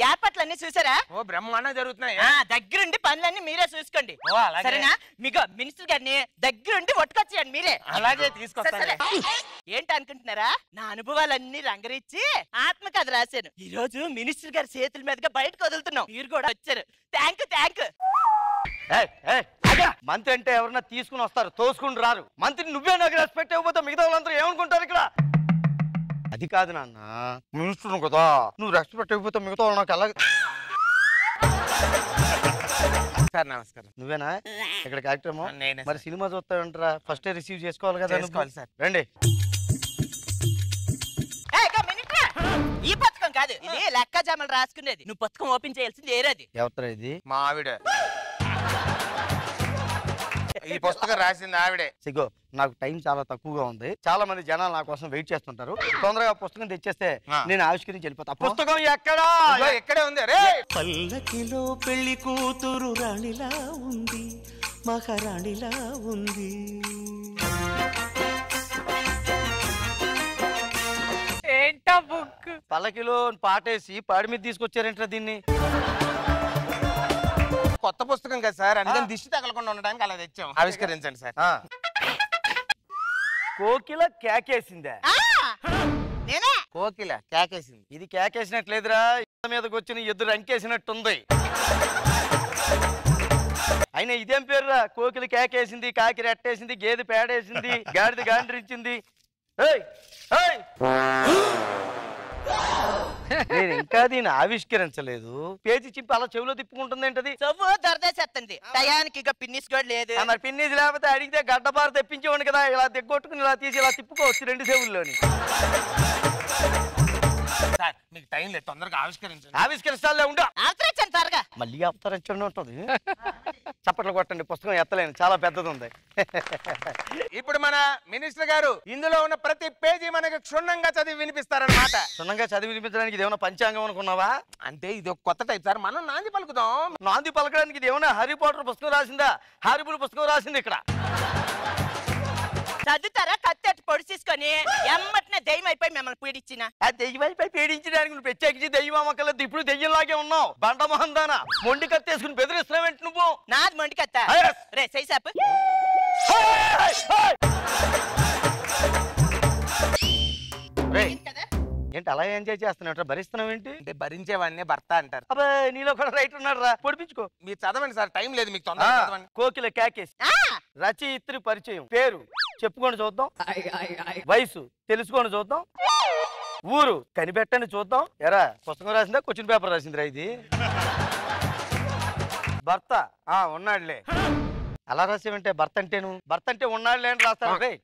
ఏర్పాట్లన్నీ చూసారా? ఓ బ్రహ్మాండంగా జరుగుతున్నాయి. దగ్గరుండి పనులన్నీ మీరే చూసుకోండి సరేనా? మీకు మినిస్టర్ గారిని దగ్గరుండి పట్టుకొచ్చేయండి మీరే. అలాగే తీసుకొస్తాను. ఏంటి అనుకుంటున్నారా? నా అనుభవాలన్నీ రంగరించి ఆత్మకథ రాశాను. ఈ రోజు మినిస్టర్ గారి చేతుల మీదుగా బయటకు వదులుతున్నాం. మీరు కూడా వచ్చారు. Thank you. మంత్రి అంటే ఎవరన్నా తీసుకుని వస్తారు, తోసుకుని రారు. మంత్రి నువ్వే నాకు రెస్పెక్ట్ ఇవ్వకపోతే మిగతా వాళ్ళందరూ ఏమనుకుంటారు ఇక్కడ? అది కాదు నాన్న, మినిస్టర్ కదా, నువ్వు రెస్పెక్ట్ ఇవ్వకపోతే మిగతా వాళ్ళు నాకు ఎలా? సార్ నమస్కారం. నువ్వేనా ఇక్కడ కార్యక్రమం? మరి సినిమా చూస్తావంటారా? ఫస్ట్ రిసీవ్ చేసుకోవాలి కదా. సార్ రండి. ఈ పథకం కాదు ఇది, లెక్కజామలు రాసుకునేది. నువ్వు పథకం ఓపెన్ చేయాల్సింది ఏరేది. ఎవరు ఇది? మా ఆవిడ. ఈ పుస్తకం రాసింది ఆవిడే. సిగో, నాకు టైం చాలా తక్కువగా ఉంది. చాలా మంది జనాలు నా కోసం వెయిట్ చేస్తుంటారు. తొందరగా పుస్తకం తెచ్చేస్తే నేను ఆవిష్కరించి వెళ్ళిపోతా. పుస్తకం ఎక్కడా? ఎక్కడే ఉంది. అరే పల్లకిలో పెళ్లి కూతురు రాణిలా ఉంది, మహారాణిలా ఉంది. ఏంటా బుక్? పల్లకిలో పాటేసి పాడి మీద తీసుకొచ్చారేంట్రా దీన్ని? కొత్త పుస్తకం కదా సార్, అందుకని దిష్టి తగలకుండా ఉండడానికి అలా తెచ్చాం. ఆవిష్కరించండి సార్. కోకిల కేకేసిందా? కోకిల కేకేసింది. ఇది కేకేసినట్లేదురా, మీదకి వచ్చిన ఎదురు అంకేసినట్టుంది. అయినా ఇదేం పేరురా? కోకిల కేకేసింది, కాకి రెట్టేసింది, గేదె పేడేసింది, గాడిద గాండ్రించింది. నేను ఇంకా దీన్ని ఆవిష్కరించలేదు. పేజీ చింపి అలా చెవిలో తిప్పుకుంటుంది ఏంటది? చెవు దొరదేసేస్తుంది. టయానికి ఇక పిన్నిస్ కూడా లేదు. మరి పిన్నిస్ లేకపోతే అడిగితే గడ్డపార తెప్పించేవాడు కదా. ఇలా దిగ్గొట్టుకుని ఇలా తీసి ఇలా తిప్పుకోవచ్చు రెండు చెవుల్లోని. సార్ మీకు టైం లేదు, తొందరగా ఆవిష్కరించండి. ఆవిష్కరిస్తాలే ఉండు. అవతరించండి త్వరగా. మళ్ళీ అవతరించండి ఉంటుంది. చప్పట్లు కొట్టండి, పుస్తకం ఎత్తలేను, చాలా పెద్దది ఉంది. ఇప్పుడు మన మినిస్టర్ గారు ఇందులో ఉన్న ప్రతి పేజీ మనకి క్షుణ్ణంగా చదివి వినిపిస్తారన్నమాట. క్షుణ్ణంగా చదివి వినిపించడానికి ఇది ఏమైనా పంచాంగం అనుకున్నావా? అంటే ఇది ఒక కొత్త టైప్ సార్, మనం నాంది పలుకుదాం. నాంది పలకడానికి ఇది ఏమైనా హ్యారీ పాటర్ పుస్తకం రాసిందా? హారిబుల్ పుస్తకం రాసింది ఇక్కడ. చదువుతారా? కత్తెట్టు పొడి తీసుకొని ఎమ్మటినే దెయ్యం అయిపోయి మిమ్మల్ని పీడించిన. ఆ దెయ్యం అయిపోయి పీడించడానికి నువ్వు ప్రత్యేకించి దెయ్యం అమ్మకలేదు. ఇప్పుడు దెయ్యంలాగే ఉన్నావు. బండ మొహందానా మొండి కత్తేసుకుని బెదిరిస్తున్నావేంటి నువ్వు? నాది మొండి కత్త. రే సైసాపు. ఏంటి అలా ఎంజాయ్ చేస్తున్నావు? భరిస్తున్నావు ఏంటి? అంటే భరించేవాడిని భర్త అంటారు. అబ్బా నీలో కూడా రైట్ ఉన్నాడు రా, పొడిపించుకో. మీరు చదవండి సార్, టైం లేదు మీకు. తొందరగా చదవండి. కోకిల కేకేసి. రచయిత్రి పరిచయం. పేరు చెప్పుకొని చూద్దాం. వయసు తెలుసుకొని చూద్దాం. ఊరు కనిపెట్టని చూద్దాం. ఎరా పుస్తకం రాసిందా క్వశ్చన్ పేపర్ రాసిందిరా ఇది? భర్త ఉన్నాడులే. అలా రాసేవంటే భర్త అంటేను భర్త అంటే ఉన్నాడులే అని రాస్తాను.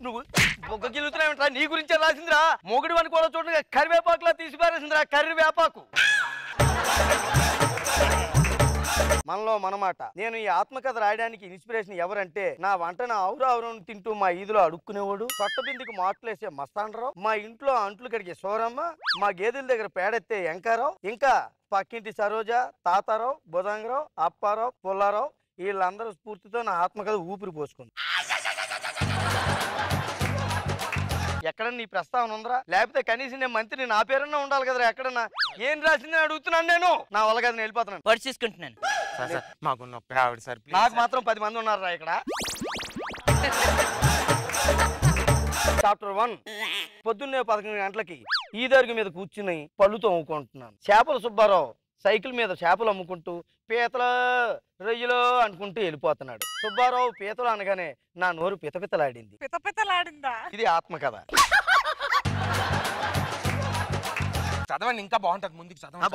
నువ్వు బొగ్గ గిలుతున్నావుంటా? నీ గురించే రాసిందిరా. మొగుడు అని కూడా చూడండి, కరివేపాకులా తీసి పారేసిందిరా. కరివేపాకు. మనలో మనమాట. నేను ఈ ఆత్మకథ రాయడానికి ఇన్స్పిరేషన్ ఎవరంటే, నా వంటను ఆవురావురం తింటూ మా ఈదులో అడుక్కునేవాడు, చొట్ట బిందికి మార్కులేసే మస్తానరావు, మా ఇంట్లో అంట్లు కడిగే సోరమ్మ, మా గేదెల దగ్గర పేడెత్తే ఎంకారావు, ఇంకా పక్కింటి సరోజ, తాతారావు, బుధంగరావు, అప్పారావు, పుల్లారావు, వీళ్ళందరూ స్ఫూర్తితో నా ఆత్మకథ ఊపిరి పోసుకుంది. ఎక్కడ నీ ప్రస్తావన ఉందరా? లేకపోతే కనీసం నేను మంత్రి నా పేరన్నా ఉండాలి కదరా. ఎక్కడన్నా ఏం రాసిందని అడుగుతున్నాను నేను. నా వల్ల కదా, నేను వెళ్ళిపోతున్నాను. పడిచేసుకుంటున్నాను. నాకు మాత్రం 10 మంది ఉన్నారా ఇక్కడ. చాప్టర్ 1. పొద్దున్నే 11 గంటలకి ఈదరుగు మీద కూర్చుని పళ్ళు తోముకుంటున్నాను. చేపల సుబ్బారావు సైకిల్ మీద చేపలు అమ్ముకుంటూ పీతలు రొయ్యలు అనుకుంటూ వెళ్ళిపోతున్నాడు. సుబ్బారావు పీతలు అనగానే నా నోరు పితపితలాడింది. పితపితలాడిందా? ఇది ఆత్మకథ. చదవండి, ఇంకా బాగుంటది. ముందుకు చదవండి.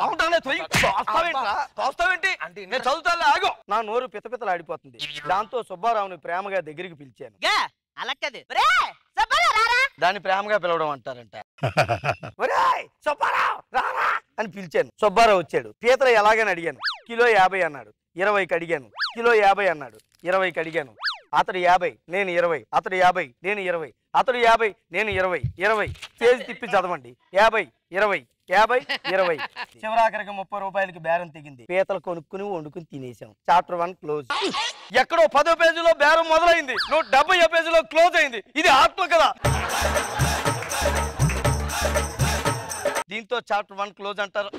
అంటే నేను చదువుతాను, ఆగో. నా నోరు పితపితలాడిపోతుంది. దాంతో సుబ్బారావుని ప్రేమగా దగ్గరికి పిలిచాను. అలా కాదు, దాన్ని ప్రేమగా పిలవడం అంటారంట. సుబ్బారావు రారా అని పిలిచాను. సుబ్బారావు వచ్చాడు. పీతలు ఎలాగని అడిగాను. కిలో 50 అన్నాడు. 20కి అడిగాను. కిలో 50 అన్నాడు. 20కి అడిగాను. అతడు 50 నేను 20 అతడు 50 నేను 20 అతడు 50 నేను 20 20 పేజీ తిప్పి చదవండి 50 20 50 20 చివరాఖరికి 30 రూపాయలకి బేరం తెగింది పీతలు కొనుక్కుని వండుకుని తినేసాం చాప్టర్ 1 క్లోజ్ ఎక్కడో 10వ పేజీలో బేరం మొదలైంది 170వ పేజీలో క్లోజ్ అయింది ఇది ఆత్మకథ దీంతో చాప్టర్ 1 క్లోజ్ అంటారు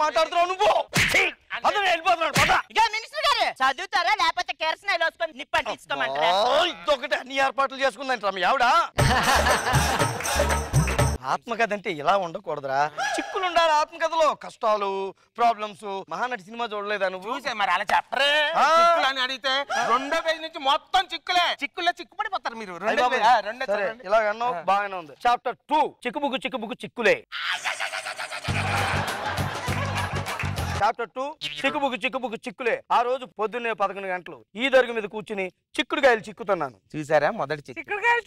మాట్లాడుతున్నావు నువ్వు చదువుతారా లేకపోతే కెరసనాయిలు వేసుకొని నిప్పండి తీసుకోమంటారా ఇదొకటి అన్ని ఏర్పాట్లు చేసుకుందంట మీ ఆవిడ ఆత్మకథ అంటే ఇలా ఉండకూడదురా చిక్కులు ఉండాలి ఆత్మకథలో కష్టాలు ప్రాబ్లమ్స్ మహానటి సినిమా చూడలేదా నువ్వు చూసే మరి అలా చెప్పరే చిక్కులు అని అడిగితే 2వ పేజీ నుంచి మొత్తం చిక్కుల్లో చిక్కుపడిపోతారు మీరు ఇలా అన్నావు బాగానే ఉంది చాప్టర్ 2 చిక్కుబుక్కు చిక్కులే చాప్టర్ 2 చిక్కుబుక్కు చిక్కులే ఆ రోజు పొద్దున్నే 11 గంటలు ఈ దరుగు మీద కూర్చుని చిక్కుడుకాయలు చిక్కుతున్నాను చూసారా మొదటి చిక్కుడుకాయలు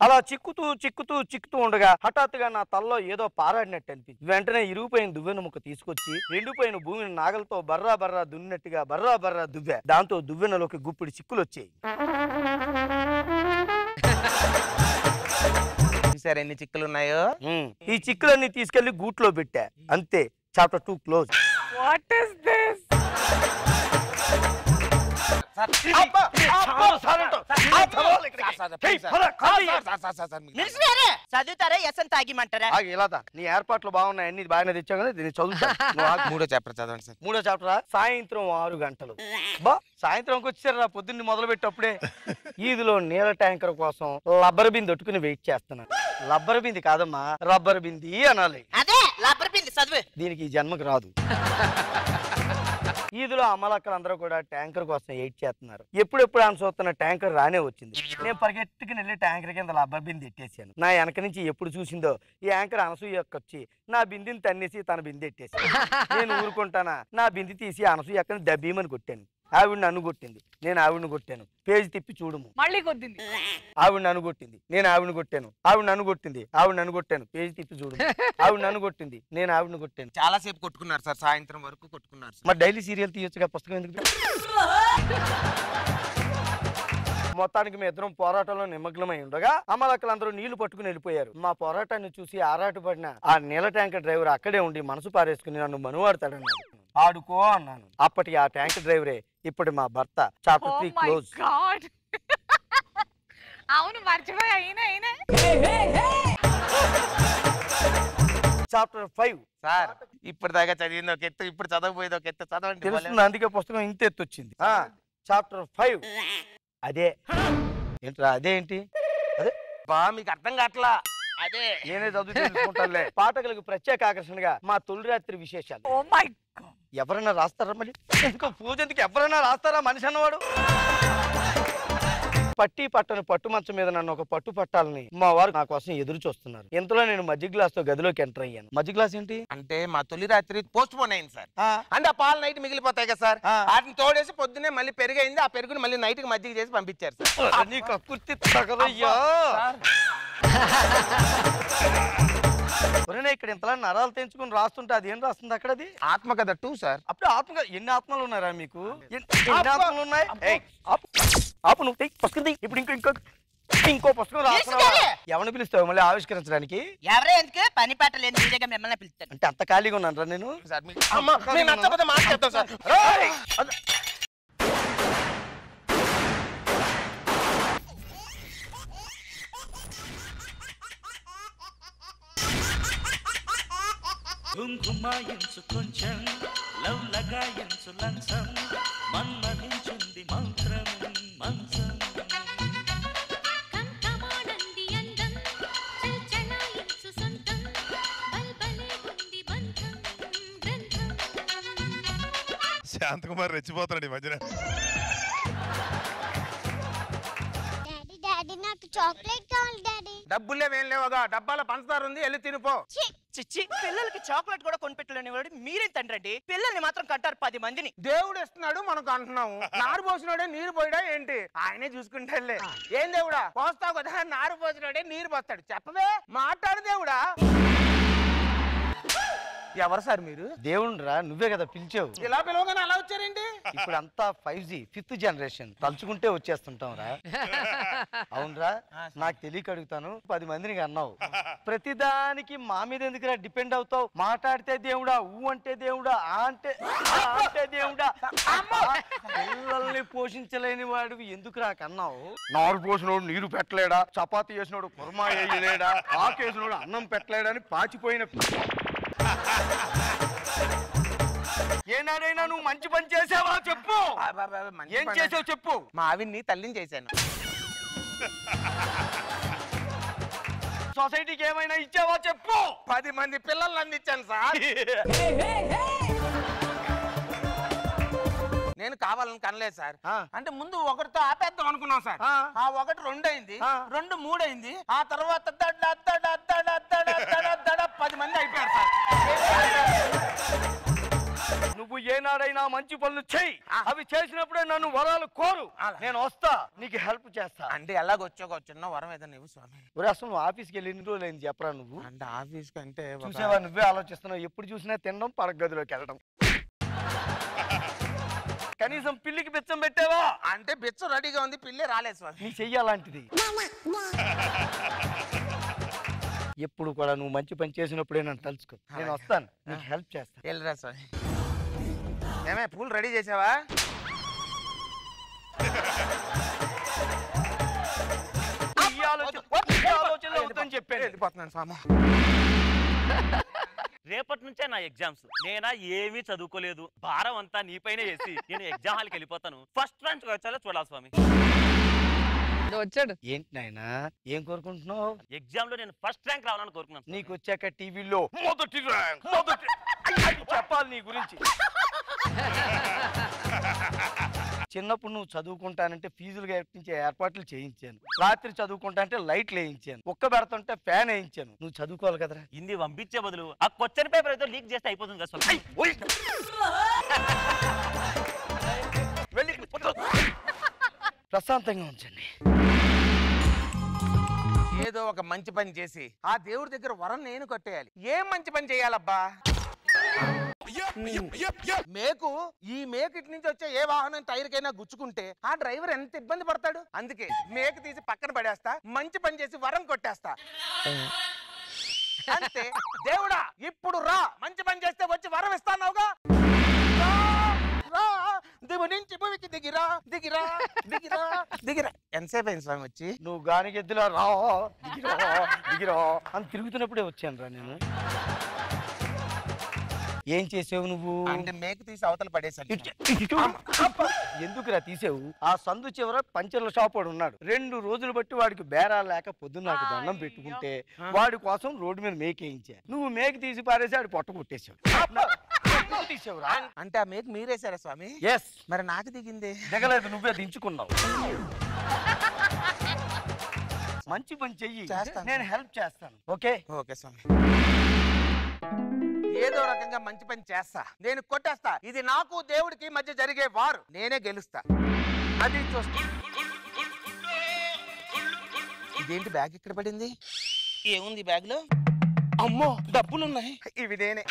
అలా చిక్కుతూ ఉండగా హఠాత్తుగా నా తలలో ఏదో పారాడినట్టు అనిపించింది వెంటనే ఇరిగిపోయిన దువ్వెన ముక్క తీసుకొచ్చి ఎండిపోయిన భూమిని నాగలతో బర్రా దున్నినట్టుగా బర్రా దువ్వె దాంతో దువ్వెనలోకి గుప్పిడి చిక్కులు వచ్చాయి చూసారా ఎన్ని చిక్కులు ఉన్నాయో ఈ చిక్కులన్నీ తీసుకెళ్లి గూట్లో పెట్టా అంతే chapter 2 close what is this చదువుతారా ఎసన్ తాగిమంటారా నీ ఏర్పాట్లు బాగున్నాయి అన్ని బాగానే తెచ్చావు కదా దీన్ని చదువుతా 3వ చాప్టర్ చదవండి సార్ 3వ చాప్టర్ సాయంత్రం 6 గంటలు బా సాయంత్రంకి వచ్చారా పొద్దున్నే మొదలు పెట్టప్పుడే ఈదులో నీళ్ళ ట్యాంకర్ కోసం రబ్బర్ బింది ఒట్టుకుని వెయిట్ చేస్తున్నాను రబ్బర్ బింది కాదమ్మా రబ్బర్ బింది అనాలి అదే రబ్బర్ బింది చదువు దీనికి ఈ జన్మకు రాదు ఈదులో అమ్మలక్కలందరూ కూడా ట్యాంకర్ కోసం వెయిట్ చేస్తున్నారు ఎప్పుడెప్పుడు ఆమె చూస్తున్న ట్యాంకర్ రానే వచ్చింది నేను పరిగెట్టుకుని వెళ్ళి ట్యాంకర్ కింద రబ్బర్ బింది ఎట్టేసాను నా వెనక నుంచి ఎప్పుడు చూసిందో ఈ యాంకర్ అనసూయక్క వచ్చి నా బిందిని తన్నేసి తన బింది ఎట్టేసి నేను ఊరుకుంటానా నా బింది తీసి అనసూయక్కని దబ్బీమని కొట్టాను ఆవిడ నన్ను కొట్టింది నేను ఆవిడని కొట్టాను పేజీ తిప్పి చూడము మళ్ళీ కొట్టింది ఆవిడ నన్ను కొట్టింది నేను ఆవిడని కొట్టాను ఆవిడ నన్ను కొట్టింది ఆవిడ నన్ను కొట్టాను పేజీ తిప్పి చూడము ఆవిడ నన్ను కొట్టింది నేను ఆవిడని కొట్టాను చాలా సేపు కొట్టుకున్నారు సార్ సాయంత్రం వరకు కొట్టుకున్నారు మరి డైలీ సీరియల్ తీయొచ్చుగా పుస్తకం ఎందుకు మొత్తానికి మీ ఇద్దరం పోరాటంలో నిమగ్నమై ఉండగా అమ్మలక్కలందరూ నీళ్లు పట్టుకుని వెళ్ళిపోయారు మా పోరాటాన్ని చూసి ఆరాటపడిన ఆ నీళ్ళ ట్యాంకర్ డ్రైవర్ అక్కడే ఉండి మనసు పారేసుకుని నన్ను మనువాడతాడన్నాడు ఆడుకో అన్నాను అప్పటి ఆ ట్యాంకర్ డ్రైవరే ఇప్పుడు మా భర్త చాప్టర్ 3 క్లోజ్ అవును మర్చిపోయా చాప్టర్ 5 సార్ ఇప్పటిదాకా చదివింది ఒక ఎత్తు ఇప్పుడు చదవబోయేది ఒక ఎత్తు చదవండి తెలుస్తుంది అందుకే పుస్తకం ఇంత ఎత్తు వచ్చింది చాప్టర్ 5 అదే ఏంట్రా అదేంటి అదే బా మీకు అర్థం కావట్లా అదే నేనే చదువు తెలుసుకుంటానులే పాఠకులకు ప్రత్యేక ఆకర్షణగా మా తొలి రాత్రి విశేషాలు ఎవరైనా రాస్తారా మళ్ళీ ఎందుకో పూజ ఎందుకు ఎవరైనా రాస్తారా మనిషి అన్నవాడు పట్టి పట్టను పట్టు మంచం మీద నన్ను ఒక పట్టు పట్టాలని మా వారు నా కోసం ఎదురు చూస్తున్నారు ఇంతలో నేను మధ్య గ్లాస్ తో గదిలోకి ఎంటర్ అయ్యాను మధ్య గ్లాస్ ఏంటి అంటే మా తొలి రాత్రి పోస్ట్ పోన్ అయింది సార్ అంటే ఆ పాలు నైట్ మిగిలిపోతాయి కదా సార్ వాటిని తోడేసి పొద్దున్నే మళ్ళీ పెరుగైంది ఆ పెరుగుని మళ్ళీ నైట్ కి మజ్జిగ చేసి పంపించారు సార్ నీకు కుర్తి తగలయ్యా ఇక్కడ ఇంతలా నరాలు తెంచుకుని రాస్తుంటే అది ఏం రాస్తుంది అక్కడ అది ఆత్మకథ 2 సార్ అప్పుడు ఆత్మకథ ఎన్ని ఆత్మలు ఉన్నారా మీకు ఎన్ని ఆత్మలు ఉన్నాయి ఆపు నువ్వు పుస్తకం ఇప్పుడు ఇంకో పుస్తకం రాస్తున్నావా ఎవరిని పిలుస్తావు మళ్ళీ ఆవిష్కరించడానికి ఎవరే ఎందుకు పని పాట లేని మీరేగా మిమ్మల్ని పిలుస్తాను అంటే అంత ఖాళీగా ఉన్నాను నేను సార్ కుంకుమాయించు కొంచెం లవ్ లగాయించు లంచం మన్మధించుంది మంత్రం మంచం కంకమానంది అందం చల్చలాయించు సొంతం బల్బలే ఉంది బంధం గ్రంథం శాంతకుమార్ రెచ్చిపోతున్నాడు ఈ మధ్యన డాడీ నాకు చాక్లెట్ కావాలి డాడీ డబ్బులేవేం లేవుగా డబ్బాల పంచదార ఉంది వెళ్ళి తినిపో చిచ్చి పిల్లలకి చాక్లెట్ కూడా కొనిపెట్టలేని వాడు మీరేం తండ్రండి పిల్లల్ని మాత్రం కంటారు 10 మందిని దేవుడు ఇస్తున్నాడు మనకు అంటున్నాము నారు పోసినోడే నీరు పోయడా ఏంటి ఆయనే చూసుకుంటాడులే ఏం దేవుడా పోస్తావు కదా నారు పోసినోడే నీరు పోస్తాడు చెప్పవే మాట్లాడు దేవుడా ఎవరు సార్ మీరు? దేవుణ్ణిరా, నువ్వే కదా పిలిచావు. ఇలా పిలవగానే అలా వచ్చారండి? ఇప్పుడు అంతా 5G 5th జనరేషన్, తలుచుకుంటే వచ్చేస్తుంటాం రా. అవునరా, నాకు తెలియక అడుగుతాను. 10 మందిని అన్నావు, ప్రతిదానికి మా మీద ఎందుకురా డిపెండ్ అవుతావు? మాట్లాడితే దేవుడా, ఊ అంటే దేవుడా, ఆ అంటే దేవుడా. పిల్లల్ని పోషించలేని వాడివి ఎందుకురా కన్నావు? నారు పోసినోడు నీరు పెట్టలేడా, చపాతీ చేసినోడు కుర్మా వేయలేడా, ఆకేసినోడు అన్నం పెట్టలేడని పాచిపోయిన. ఏనాడైనా నువ్వు మంచి పని చేసావా చెప్పు. ఏం చేసావు చెప్పు. మా ఆవిడ్ని తల్లిని చేశాను. సొసైటీకి ఏమైనా ఇచ్చావా చెప్పు. 10 మంది పిల్లల్ని అందించాను సార్. నేను కావాలని కనలేదు సార్. అంటే ముందు ఒకటితో ఆపేద్దాం అనుకున్నాం సార్. ఆ ఒకటి 2 అయింది, 2 3 అయింది. ఆ తర్వాత 10 మంది అయిపోయారు సార్. నువ్వు ఏనాడైనా మంచి పనులు చెయ్యి, అవి చేసినప్పుడే నన్ను వరాలు కోరు, నేను వస్తా, నీకు హెల్ప్ చేస్తా. అంటే ఎలాగొచ్చాక చిన్న వరం ఏదైనా ఇవ్వు స్వామి. అసలు నువ్వు ఆఫీస్కి వెళ్ళి ఎన్ని రోజులు అయింది చెప్పరా? నువ్వు అంటే ఆఫీస్ కంటే చూసేవా, నువ్వే ఆలోచిస్తున్నావు. ఎప్పుడు చూసినా తినడం, పడక గదిలోకి వెళ్ళడం. కనీసం పిల్లికి బిచ్చం పెట్టావా? అంటే బిచ్చం రెడీగా ఉంది, పిల్లే రాలేదు స్వామి. నీ చెయ్యి అలాంటిది. ఎప్పుడు కూడా నువ్వు మంచి పని చేసినప్పుడే నన్ను తలుచుకో, నేను వస్తాను, నీకు హెల్ప్ చేస్తాను. వెళ్ళరా స్వామి. ఏమే పూలు రెడీ చేసావా? చెప్పాను, వెళ్ళిపోతున్నాను స్వామి. రేపటి నుంచే నా ఎగ్జామ్స్. నేనా ఏమీ చదువుకోలేదు, భారం అంతా నీపైనే వేసి నేను ఎగ్జామ్ హాల్కి వెళ్ళిపోతాను. ఫస్ట్ ర్యాంక్ వచ్చాలో చూడాలి స్వామి. వచ్చాడు. ఏంటి నాయనా, ఏం కోరుకుంటున్నావు? ఎగ్జామ్ లో నేను ఫస్ట్ ర్యాంక్ రావాలని కోరుకున్నాను. నీకు వచ్చాక టీవీలో మొదటి ర్యాంక్ చెప్పాలి నీ గురించి. చిన్నప్పుడు నువ్వు చదువుకుంటానంటే ఫీజులు కట్టించే ఏర్పాట్లు చేయించాను, రాత్రి చదువుకుంటా అంటే లైట్లు వేయించాను, కుక్క పెడుతుంటే ఫ్యాన్ వేయించాను. నువ్వు చదువుకోవాలి కదరా. హిందీ పంపించే బదులు ఆ క్వశ్చన్ పేపర్ ఏదో లీక్ చేస్తే అయిపోతుంది కదా స్వామి. వెళ్ళి ప్రశాంతంగా ఉంచండి. ఏదో ఒక మంచి పని చేసి ఆ దేవుడి దగ్గర వరం నేను కొట్టేయాలి. ఏం మంచి పని చేయాలబ్బా? మేకు ఈ మేకు ఇటు నుంచి వచ్చే ఏ వాహనం టైర్ కైనా గుచ్చుకుంటే ఆ డ్రైవర్ ఎంత ఇబ్బంది పడతాడు. అందుకే మేకు తీసి పక్కన పడేస్తా, మంచి పని చేసి వరం కొట్టేస్తా అంతే. దేవుడా ఇప్పుడు రా, మంచి పని చేస్తే వచ్చి వరం ఇస్తాన్నావుగా. దిగు నుంచి భూమికి దిగిరా, దిగిరా, దిగిరా, దిగిరా. ఎంతసేపు అయింది స్వామి వచ్చి? నువ్వు గానిగెద్దులా రా, దిగిరా, దిగిరా అని తిరుగుతున్నప్పుడే వచ్చాను రా నేను. ఏం చేసావు నువ్వు? అంటే మేకు తీసి అవతల పడేసాను. ఎందుకురా తీసావు? ఆ సందు చివర పంచర్ల షాప్ వాడు ఉన్నాడు. 2 రోజులు బట్టి వాడికి బేరాలు లేక పొద్దున్న నాకు దండం పెట్టుకుంటే వాడి కోసం రోడ్డు మీద మేకేయించా. నువ్వు మేక తీసి పారేసి ఆడు పొట్ట కొట్టేశావు. తీసావురా? అంటే ఆ మేకు మీరేసారా స్వామి? ఎస్. మరి నాకు దిగింది? దిగలేదు, నువ్వే దించుకున్నావు. మంచి పని చెయ్యి, నేను హెల్ప్ చేస్తాను. ఓకే ఓకే స్వామి. ఏదో రకంగా మంచి పని చేస్తా, నేను కొట్టేస్తా. ఇది నాకు దేవుడికి మధ్య జరిగే వారు, నేనే గెలుస్తా. అది చూస్తా. ఇదేంటి బ్యాగ్ ఇక్కడ పడింది? ఏముంది బ్యాగ్ లో? అమ్మో డబ్బులున్నాయి. ఇవి నేనే.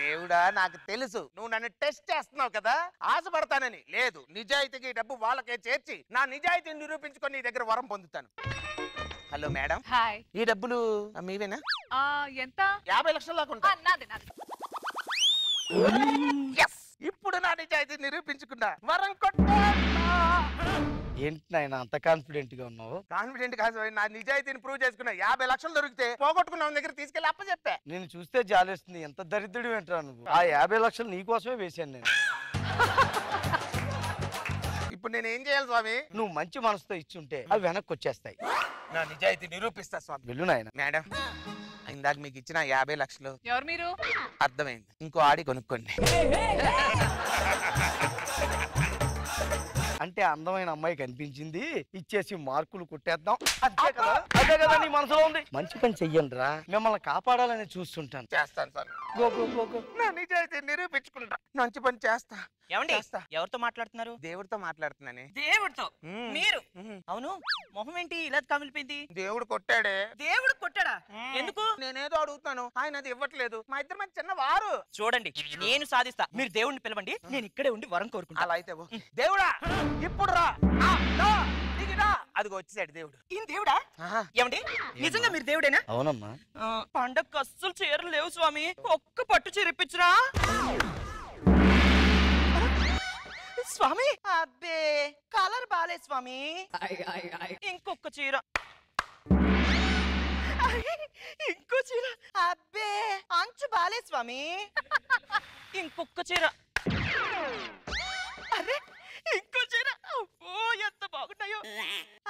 దేవుడా నాకు తెలుసు నువ్వు నన్ను టెస్ట్ చేస్తున్నావు కదా, ఆశపడతానని. లేదు, నిజాయితీకి డబ్బు వాళ్ళకే చేర్చి నా నిజాయితీని నిరూపించుకొని నీ దగ్గర వరం పొందుతాను. Hello madam. హాయ్. ఈ డబ్బులు మీవేనా? ఎంత? 50 లక్షల దాకా ఉంటాయి. నాది నాది. ఇప్పుడు నా నిజాయితీ నిరూపించుకున్నా, వరం కొట్టా. ఏంటి నాయన అంత కాన్ఫిడెంట్ గా ఉన్నావు? కాన్ఫిడెంట్ కాదు, నా నిజాయితీని ప్రూవ్ చేసుకున్నా. 50 లక్షలు దొరికితే పోగొట్టుకున్న దగ్గర తీసుకెళ్లి అప్పచెప్పా. నేను చూస్తే జాలేస్తుంది. ఎంత దరిద్రుడు ఏంట్రా నువ్వు? ఆ 50 లక్షలు నీకోసమే వేశాను నేను. ఇప్పుడు నేను ఏం చేయాలి స్వామి? నువ్వు మంచి మనసుతో ఇచ్చుంటే అవి వెనక్కి వచ్చేస్తాయి. నా నిజాయితీ నిరూపిస్తా స్వామి. వెళ్ళు నాయన. మేడం, ఇందాక మీకు ఇచ్చిన 50 లక్షలు ఎవరు మీరు? అర్థమైంది, ఇంకో ఆడి కొనుక్కోండి. అంటే అందమైన అమ్మాయి కనిపించింది, ఇచ్చేసి మార్కులు కొట్టేద్దాం అంతే కదా. అదే కదా నీ మనసులో ఉంది. మంచి పని చెయ్యండి రా, మిమ్మల్ని కాపాడాలని చూస్తుంటాను. చేస్తాను sir. Go go go go. నా నిజాయితీ నిరూపించుకుంటా. మంచి పని చేస్తా. ఏమండి చేస్తా. ఎవరితో మాట్లాడుతున్నారు? దేవుడితో మాట్లాడుతున్నానే. దేవుడితో? మ్మ్. మీరు? మ్మ్. అవును, మొహం ఏంటి ఇలా కమిలిపోయింది? దేవుడు కొట్టాడే. దేవుడు కొట్టాడా? ఎందుకు? నేనేదో అడుగుతాను, ఆయన అది ఇవ్వట్లేదు. మా ఇద్దరు మంచి చిన్న వారు. చూడండి, నేను సాధిస్తా. మీరు దేవుడిని పిలవండి, నేను ఇక్కడే ఉండి వరం కోరుకుంటా. అలా అయితే దేవుడా ఇప్పుడు రా. అదిగో వచ్చేసాడు దేవుడు. ఈయన దేవుడా? ఏమండి నిజంగా మీరు దేవుడేనా? అవునమ్మా. పండగ అస్సలు చీరలు లేవు స్వామి, ఒక్క పట్టు చీర ఇప్పించరా స్వామి. అబ్బే కలర్ బాలే స్వామి, ఇంకొక చీర. ఇంకో చీర. అబ్బే అంచు బాలే స్వామి, ఇంకొక చీర. అరే ఇంకో చీర. అబ్బో ఎంత బాగున్నాయో.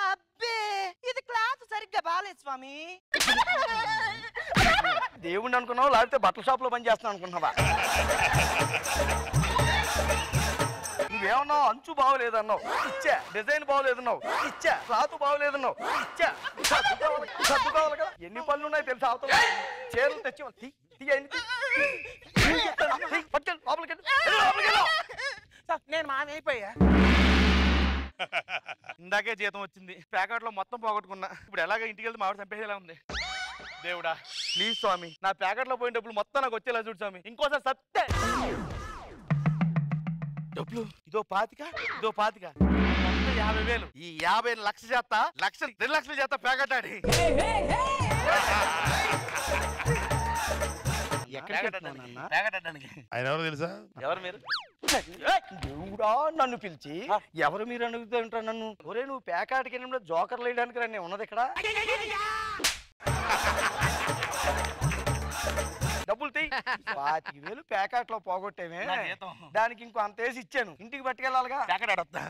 అబ్బే ఇది క్లాత్ సరిగ్గా బాలే స్వామి. దేవుడిని అనుకున్నావు లేకపోతే బట్టల షాప్ లో పని చేస్తున్నావు అనుకున్నావా? నువ్వేమన్నావు? అంచు బాగోలేదన్నావు, ఇచ్చా. డిజైన్ బాగోలేదన్నావు, ఇచ్చా. క్లాత్ బాగోలేదన్నావు, ఇచ్చా. సర్దుకోవాలి కదా. ఎన్ని పనులు ఉన్నాయి తెలుసా? అవతల చీరలు తెచ్చి నేను మానైపోయా. ఇందాకే జీతం వచ్చింది, ప్యాకెట్ లో మొత్తం పోగొట్టుకున్నా. ఇప్పుడు ఎలాగ ఇంటికి వెళ్తే మావిడ చంపేసేలా ఉంది. దేవుడా ప్లీజ్ స్వామి, నా ప్యాకెట్ లో పోయిన డబ్బులు మొత్తం నాకు వచ్చేలా చూడు స్వామి. ఇంకోసారి సత్తే డబ్బులు ఇదో పాతిక, ఇదో పాతిక, మొత్తం 50,000. ఈ 50 లక్ష చేత, 2 లక్షల చేత ప్యాకెట్ ఆడి. ఆయన ఎవరు తెలుసా? ఎవరు మీరు? దేవుడా నన్ను పిలిచి ఎవరు మీరు అడుగుతుంటారు నన్ను? ఒరే నువ్వు పేకాటికి వెళ్ళినప్పుడు జోకర్లు వేయడానికి రండి ఉన్నది ఇక్కడ. డబ్బులు తీ. 25,000 ప్యాకెట్ లో పోగొట్టేమే, దానికి ఇంకో అంత వేసి ఇచ్చాను. ఇంటికి పట్టుకెళ్ళాలిగా. ప్యాకెట్ ఆడొద్దా?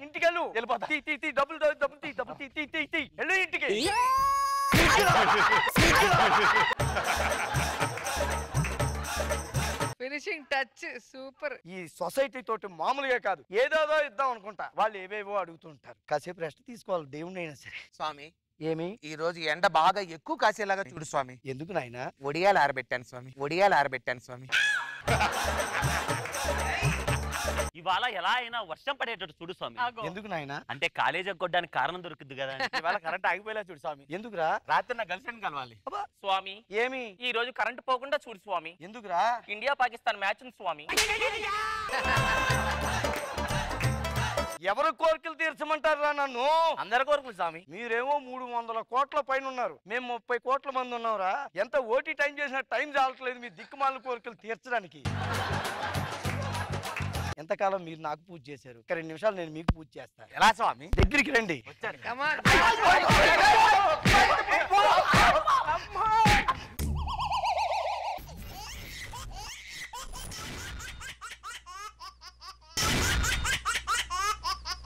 ఇంటికెళ్ళు వెళ్ళిపోతా. డబ్బులు వెళ్ళు ఇంటికి. Finishing touch super. ఈ సొసైటీ తోటి మామూలుగా కాదు, ఏదేదో ఇద్దాం అనుకుంటా. వాళ్ళు ఏవేవో అడుగుతుంటారు. కాసేపు రెస్ట్ తీసుకోవాలి దేవుడిని అయినా సరే. స్వామి ఏమి ఈ రోజు ఎండ బాగా ఎక్కువ కాసేలాగా చూడు స్వామి. ఎందుకు నాయనా? ఒడియాలు ఆరబెట్టాను స్వామి, ఒడియాలు ఆరబెట్టాను స్వామి. ఇవాళ ఎలా అయినా వర్షం పడేటట్టు చూడు స్వామి. ఎందుకు నాయనా? అంటే కాలేజ్ ఎక్కొట్టడానికి కారణం దొరుకుద్ది కదా. ఇవాళ కరెంట్ ఆగిపోయేలా చూడు స్వామి. ఎందుకురా? రాత్రి నా గర్ల్ ఫ్రెండ్ కలవాలి స్వామి ఏమి ఈ రోజు కరెంట్ పోకుండా చూడు స్వామి. ఎందుకురా? ఇండియా పాకిస్తాన్ మ్యాచ్ ఉంది స్వామి. ఎవరు కోరికలు తీర్చమంటారా నన్ను? అందరి కోరికలు స్వామి. మీరేమో 300 కోట్ల పైన ఉన్నారు, మేము 30 కోట్ల మంది ఉన్నావురా. ఎంత ఓటీ టైం చేసినా టైం చాలట్లేదు మీ దిక్కుమాల కోరికలు తీర్చడానికి. ఎంతకాలం మీరు నాకు పూజ చేశారు, 2 నిమిషాలు నేను మీకు పూజ చేస్తాను. ఎలా స్వామి? దగ్గరికి రండి. వచ్చారు. కమాన్